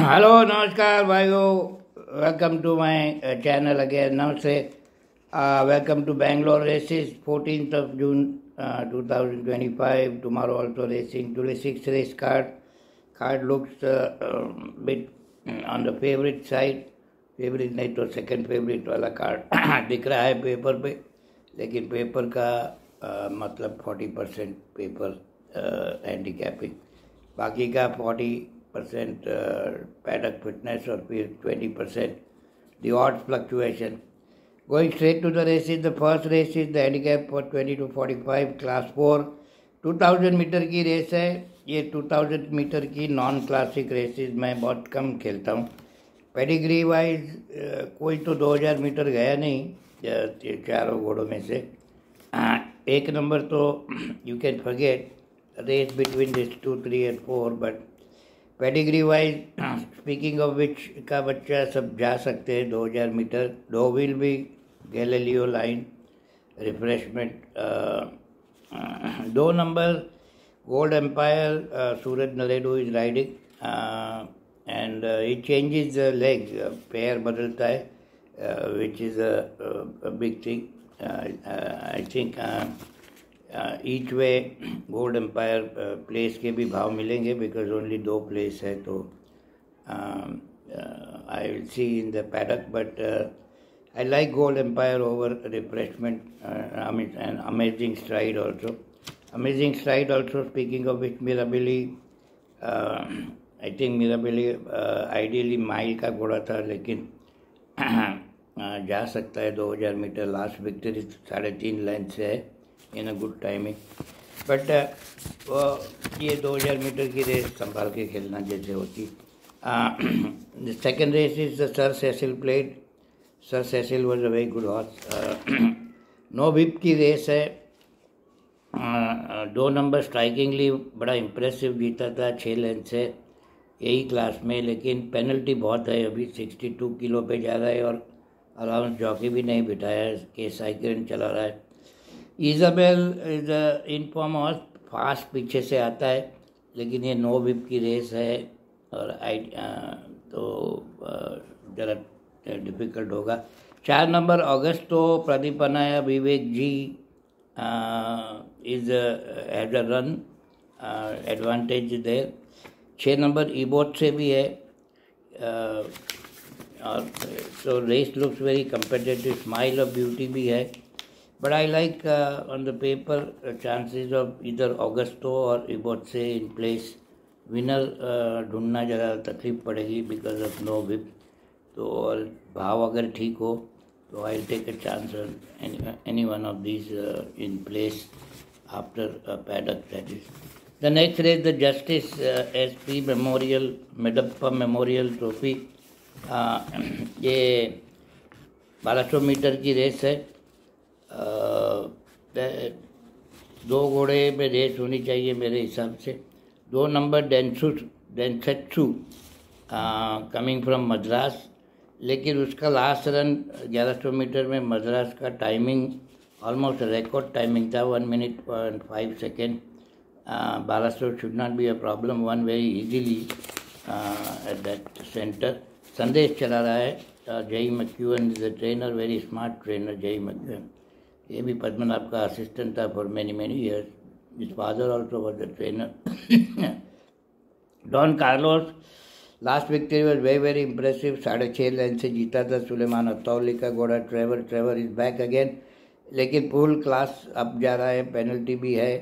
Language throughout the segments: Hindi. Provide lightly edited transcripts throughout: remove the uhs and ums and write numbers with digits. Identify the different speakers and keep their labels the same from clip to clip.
Speaker 1: हेलो नमस्कार भाइयों, welcome to my channel again. नमस्ते. Welcome to Bangalore races, 14th of June 2025. Tomorrow also racing. Today 6th race card. Card looks bit on the favorite side. Favourite नहीं तो सेकंड फेवरेट वाला कार्ड दिख रहा है पेपर पे, लेकिन पेपर का मतलब 40% पेपर हैंडीकैपिंग, बाकी का 40% पैडक फिटनेस और फिर 20% the odds fluctuation. Going straight to the races, the first race is the handicap for 20 to 45 class 4. 2000 metre की रेस है. ये 2000 मीटर की नॉन क्लासिक रेसेस मैं बहुत कम खेलता हूँ. पेडिग्री वाइज कोई तो 2000 मीटर गया नहीं चारों घोड़ों में से. एक नंबर तो you can forget, race between this 2, 3 and 4. But pedigree wise speaking of which का बच्चा सब जा सकते हैं 2000 मीटर. डोविल भी Galileo line refreshment. 2 number Gold Empire, Suraj Narredu is riding and it changes the leg, पैर बदलता है, which is a big thing. I think each way gold empire place के भी भाव मिलेंगे because only 2 place है. तो I will see in the paddock, but I like gold empire over refreshment. I mean, and amazing stride also. Amazing stride also, speaking of which, Mirabelli, I think Mirabelli ideally mile का घोड़ा था, लेकिन जा सकता है 2000 मीटर. लास्ट विक्ट्री 3.5 लेंथ से है, इन अ गुड टाइमिंग. बट ये 2000 मीटर की रेस संभाल के खेलना जैसे होती. The second race is the Sir Cecil plate. Sir Cecil was a very good horse. No whip की रेस है. 2 नंबर स्ट्राइकिंगली बड़ा इम्प्रेसिव जीता था 6 लेंथ से यही क्लास में, लेकिन पेनल्टी बहुत है. अभी 62 किलो पे जा रहा है और अलाउंस जॉकी भी नहीं बिठाया है, के साइकिल चला रहा है. इजाबेल इज इन फॉर्म और फास्ट पीछे से आता है, लेकिन ये नो विप की रेस है और तो ज़रा डिफ़िकल्ट होगा. 4 number Augusto Pradeep Anaya Vivek ji is has a run advantage there. 6 number ईबोट से भी है. और तो race looks very competitive. Smile of beauty भी है. But I like on the paper chances of इधर ऑगस्टो और ईबोट से इन प्लेस. विनर ढूंढना ज़रा तकलीफ पड़ेगी बिकॉज ऑफ नो विप. तो और भाव अगर ठीक हो तो I take a chance on any one of these in place after paddock. That is the next race, the Justice SP Memorial Medappa memorial trophy. ये 1200 मीटर की रेस है. 2 घोड़े में रेस होनी चाहिए मेरे हिसाब से. 2 नंबर डेंसेट्सू कमिंग फ्रॉम मद्रास, लेकिन उसका लास्ट रन 1100 मीटर में मद्रास का टाइमिंग ऑलमोस्ट रिकॉर्ड टाइमिंग था, 1 minute and 5 seconds. Balasto should not be a problem. Won very easily at that center. संदेश चला रहा है. Jay McEwan is the trainer, very smart trainer Jay McEwan. ये भी पद्मनाभ का असिस्टेंट था for many years. His father also was the trainer. Don Carlos last victory was very impressive. 6.5 length से जीता था. सुलेमान अतौली का घोड़ा ट्रेवर इज बैक अगेन, लेकिन फुल क्लास अप जा रहा है. पेनल्टी भी है.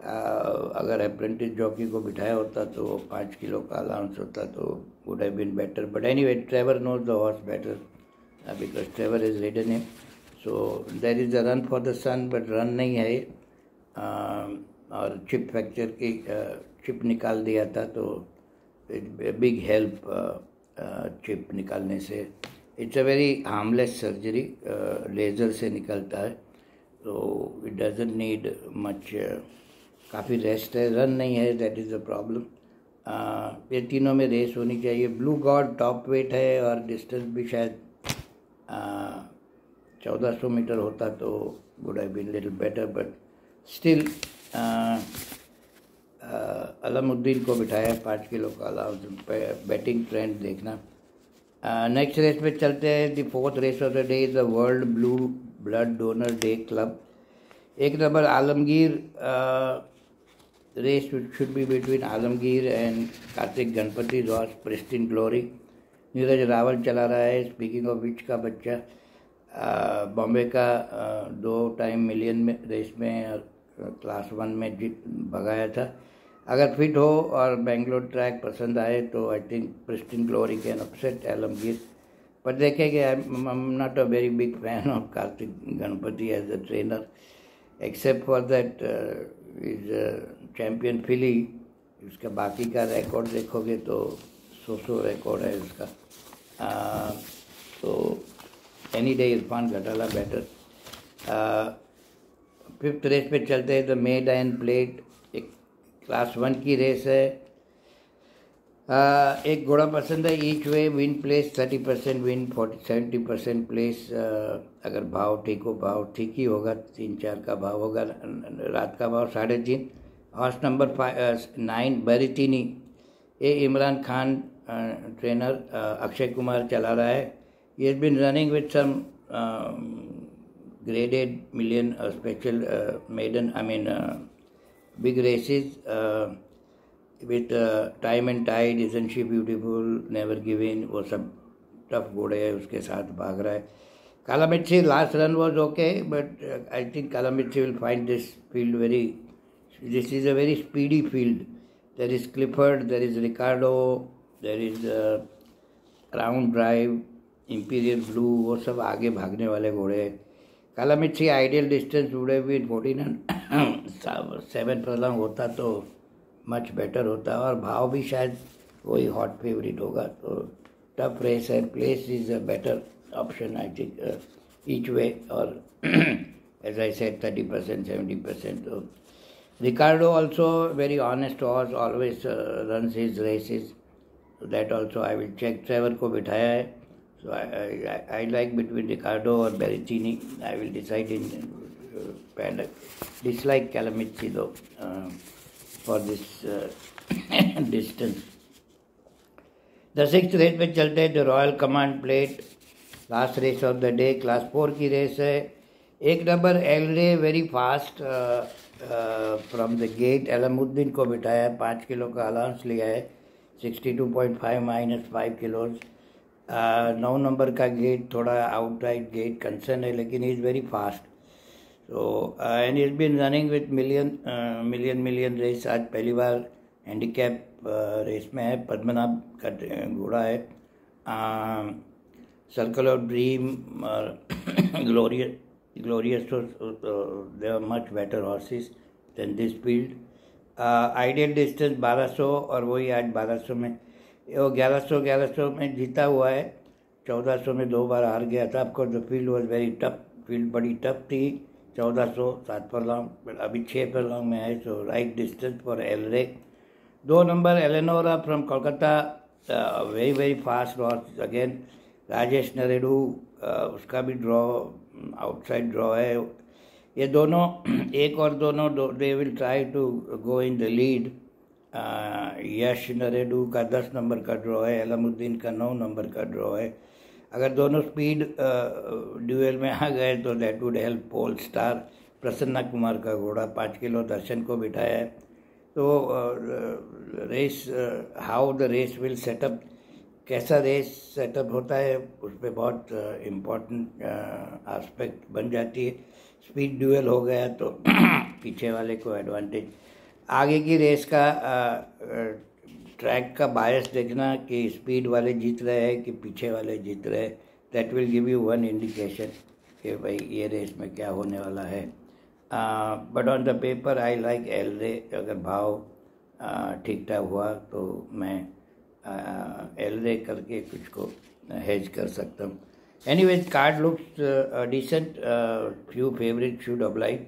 Speaker 1: अगर अप्रेंटिस जॉकी को बिठाया होता तो 5 किलो का अलाउंस होता तो would have been better. But anyway, Trevor knows the horse better because Trevor is ridden him. So there is a run for the son, but run नहीं है. और चिप फ्रैक्चर की चिप निकाल दिया था, तो बिग हेल्प चिप निकालने से. It's a very harmless surgery, laser से निकलता है, तो इट डजंट नीड मच. काफ़ी रेस्ट है. रन नहीं है, दैट इज़ द प्रॉब्लम. ये तीनों में रेस होनी चाहिए. ब्लू गॉड टॉप वेट है और डिस्टेंस भी शायद 1400 मीटर होता तो would have been little better. But still Alamuddin को बिठाया है 5 किलो का अलाउंस, बैटिंग ट्रेंड देखना। नेक्स्ट रेस पे चलते हैं। The fourth race of the day is the world blue blood donor day club. एक number Alamgir, race should be between Alamgir and Kartik Ganapathi रॉस प्रिस्टिन ग्लोरी। नीरज रावल चला रहा है, स्पीकिंग ऑफ विच का बच्चा बॉम्बे का 2 टाइम मिलियन में रेस में क्लास 1 में जीत भगाया था। अगर फिट हो और बेंगलोर ट्रैक पसंद आए तो I think pristine glory can upset Alamgir, पर देखेंगे। I am not a very big fan of Kartik Ganapathi as a trainer, except for that is champion filly. उसका बाकी का रिकॉर्ड देखोगे तो सो रिकॉर्ड है उसका। तो any day Irfan Ghatala better. Fifth race पे चलते हैं। द मेड एंड प्लेट, एक क्लास 1 की रेस है। एक घोड़ा पसंद है। Each way win place 30% win, 70% place. अगर भाव ठीक हो, भाव ठीक ही होगा, 3-4 का भाव होगा। रात का भाव 3.5। हॉर्स नंबर 9 बैरिटीनी, ये इमरान खान ट्रेनर अक्षय कुमार चला रहा है। He has been running with some graded million special maiden, I mean big races with time and tide, isn't she beautiful, never give in, वो सब टफ घोड़े है, उसके साथ भाग रहा है। Kalamirchi last run was okay, but I think Kalamitsy will find this field this is a very speedy field. There is Clifford, there is Ricardo, there is Round Drive, Imperial Blue, वो सब आगे भागने वाले घोड़े हैं। Kalamirchi ideal distance would have been 14 furlong होता तो मच बेटर होता, और भाव भी शायद वही हॉट फेवरेट होगा। तो टफ रेस है। Place is a better option I think each way, और एज आई सेड 30%, 70%। तो Ricardo also very honest horse, always runs his races, that also I will check. Trevor को बिठाया है। So I like between Ricardo or Berrettini. I will decide in paddock. Dislike Calamity though for this distance. The 6th race पे चलते हैं। The royal command plate, last race of the day, class 4 की रेस है। एक नंबर Elray very fast from the gate, Alamuddin को बिठाया है। 5 किलो का अलाउंस लिया है। 62.5 - 5 किलोज। 9 नंबर का गेट थोड़ा आउटराइट गेट कंसर्न है, लेकिन he is very fast. So and is been running with million race. आज पहली बार हैंडीकैप रेस में है। पद्मनाभ का घोड़ा है। सर्कल ऑफ ड्रीम और glorious they are much better horses than this field. Ideal distance 1200, और वही आज 1200 में, वो 1100 में जीता हुआ है। 1400 में 2 बार हार गया था। Of course the field was very tough, field बड़ी टफ थी। 1400 7 फर्लॉन्ग, अभी 6 फर्लॉन्ग में है। सो right distance for एलरे। 2 number Eleonora from Kolkata, very very fast horse again. Rajesh नरेडू, उसका भी ड्रॉ, आउटसाइड ड्रॉ है। ये दोनों एक और दोनों they will try to go in the lead. Yash Narredu का 10 नंबर का ड्रॉ है। अलमुद्दीन का 9 नंबर का ड्रॉ है। अगर दोनों स्पीड ड्यूएल में आ गए तो that would help pole star. Prasanna Kumar का घोड़ा 5 किलो दर्शन को बिठाया है। तो race, how the race will set up, कैसा रेस सेटअप होता है उस पर बहुत इम्पोर्टेंट एस्पेक्ट बन जाती है। स्पीड ड्यूएल हो गया तो पीछे वाले को एडवांटेज। आगे की रेस का ट्रैक का बायस देखना कि स्पीड वाले जीत रहे हैं कि पीछे वाले जीत रहे हैं। That will give you one indication कि भाई ये रेस में क्या होने वाला है। But on the paper I like Elray. अगर भाव ठीक ठाक हुआ तो मैं एलरे करके कुछ को हेज कर सकता हूँ। Anyways card looks decent, few favourite should apply.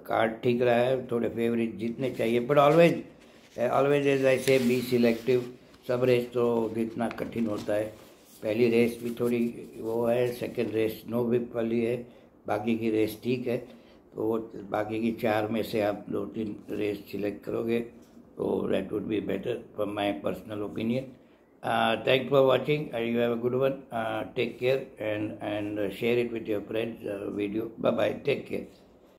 Speaker 1: Card ठीक रहा है, थोड़े फेवरेट जीतने चाहिए, बट ऑलवेज एज आई से बी सिलेक्टिव। सब रेस तो जीतना कठिन होता है। पहली रेस भी थोड़ी वो है, सेकंड रेस नो विप वाली है, बाकी की रेस ठीक है। तो वो बाकी की 4 में से आप 2-3 रेस सिलेक्ट करोगे तो that would be better from my personal opinion. Thanks for watching. You have a good one. Take care and share it with your friends. Video. Bye bye. Take care.